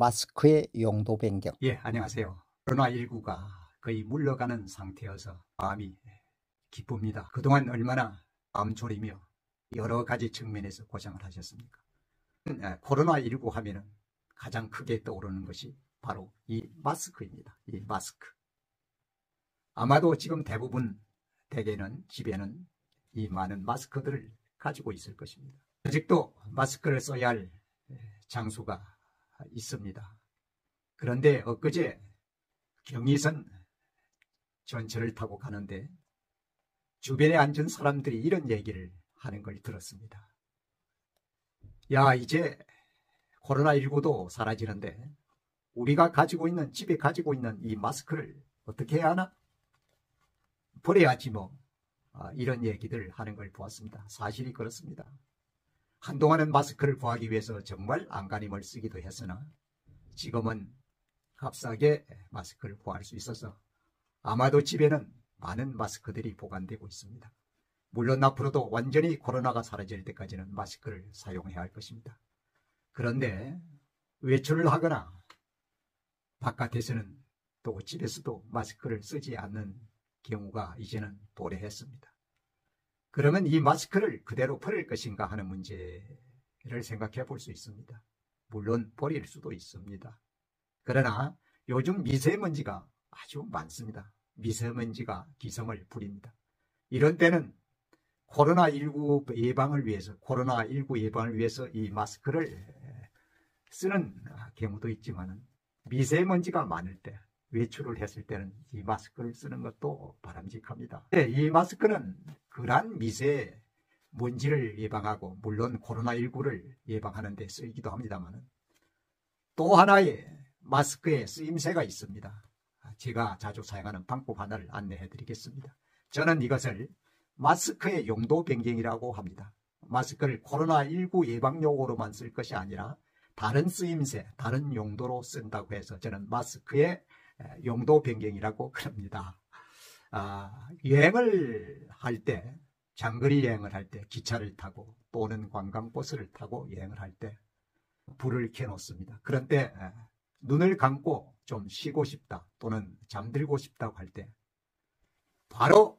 마스크의 용도 변경. 예, 안녕하세요. 코로나19가 거의 물러가는 상태여서 마음이 기쁩니다. 그동안 얼마나 마음 졸이며 여러 가지 측면에서 고생을 하셨습니까? 코로나19 하면은 가장 크게 떠오르는 것이 바로 이 마스크입니다. 이 마스크. 아마도 지금 대부분 댁에는, 집에는 이 많은 마스크들을 가지고 있을 것입니다. 아직도 마스크를 써야 할 장소가 있습니다. 그런데 엊그제 경의선 전철을 타고 가는데 주변에 앉은 사람들이 이런 얘기를 하는 걸 들었습니다. 야, 이제 코로나19도 사라지는데 우리가 집에 가지고 있는 이 마스크를 어떻게 해야 하나? 버려야지 뭐. 이런 얘기들을 하는 걸 보았습니다. 사실이 그렇습니다. 한동안은 마스크를 구하기 위해서 정말 안간힘을 쓰기도 했으나 지금은 값싸게 마스크를 구할 수 있어서 아마도 집에는 많은 마스크들이 보관되고 있습니다. 물론 앞으로도 완전히 코로나가 사라질 때까지는 마스크를 사용해야 할 것입니다. 그런데 외출을 하거나 바깥에서는 또 집에서도 마스크를 쓰지 않는 경우가 이제는 도래했습니다. 그러면 이 마스크를 그대로 버릴 것인가 하는 문제를 생각해 볼 수 있습니다. 물론 버릴 수도 있습니다. 그러나 요즘 미세먼지가 아주 많습니다. 미세먼지가 기승을 부립니다. 이런 때는 코로나19 예방을 위해서 이 마스크를 쓰는 경우도 있지만 미세먼지가 많을 때, 외출을 했을 때는 이 마스크를 쓰는 것도 바람직합니다. 이 마스크는 그러한 미세먼지를 예방하고 물론 코로나19를 예방하는 데 쓰이기도 합니다만 또 하나의 마스크의 쓰임새가 있습니다. 제가 자주 사용하는 방법 하나를 안내해 드리겠습니다. 저는 이것을 마스크의 용도 변경이라고 합니다. 마스크를 코로나19 예방용으로만 쓸 것이 아니라 다른 쓰임새, 다른 용도로 쓴다고 해서 저는 마스크의 용도 변경이라고 그럽니다. 여행을 할 때, 장거리 여행을 할 때, 기차를 타고 또는 관광버스를 타고 여행을 할 때 불을 켜놓습니다. 그런데 눈을 감고 좀 쉬고 싶다 또는 잠들고 싶다고 할 때 바로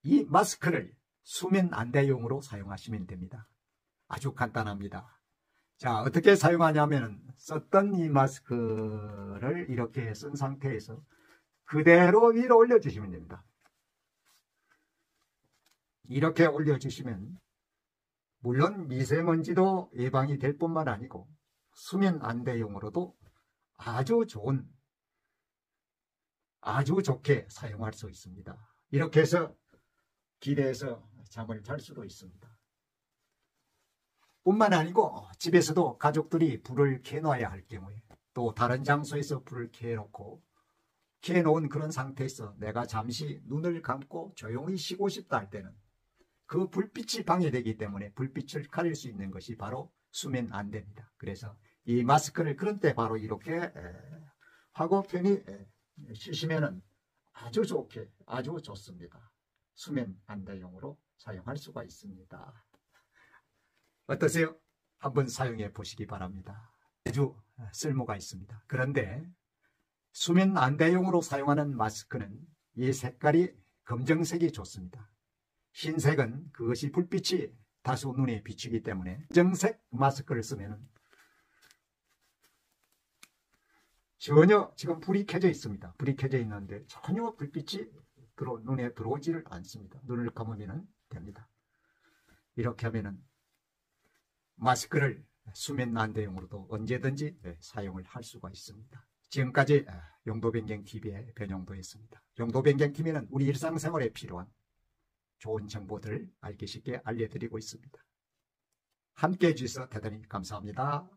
이 마스크를 수면 안대용으로 사용하시면 됩니다. 아주 간단합니다. 자, 어떻게 사용하냐면 썼던 이 마스크를 이렇게 쓴 상태에서 그대로 위로 올려주시면 됩니다. 이렇게 올려주시면 물론 미세먼지도 예방이 될 뿐만 아니고 수면 안대용으로도 아주 좋게 사용할 수 있습니다. 이렇게 해서 기대해서 잠을 잘 수도 있습니다. 뿐만 아니고 집에서도 가족들이 불을 켜놔야 할 경우에 또 다른 장소에서 불을 켜놓은 그런 상태에서 내가 잠시 눈을 감고 조용히 쉬고 싶다 할 때는 그 불빛이 방해되기 때문에 불빛을 가릴 수 있는 것이 바로 수면 안대입니다. 그래서 이 마스크를 그런 때 바로 이렇게 하고 편히 쉬시면은 아주 좋습니다. 수면 안대용으로 사용할 수가 있습니다. 어떠세요? 한번 사용해 보시기 바랍니다. 아주 쓸모가 있습니다. 그런데 수면 안대용으로 사용하는 마스크는 이 색깔이 검정색이 좋습니다. 흰색은 그것이 불빛이 다소 눈에 비치기 때문에 검정색 마스크를 쓰면 전혀 지금 불이 켜져 있습니다. 불이 켜져 있는데 전혀 불빛이 눈에 들어오지를 않습니다. 눈을 감으면 됩니다. 이렇게 하면은 마스크를 수면 안대용으로도 언제든지 사용을 할 수가 있습니다. 지금까지 용도변경TV의 변용도였습니다. 용도변경TV는 우리 일상생활에 필요한 좋은 정보들을 알기 쉽게 알려드리고 있습니다. 함께해 주셔서 대단히 감사합니다.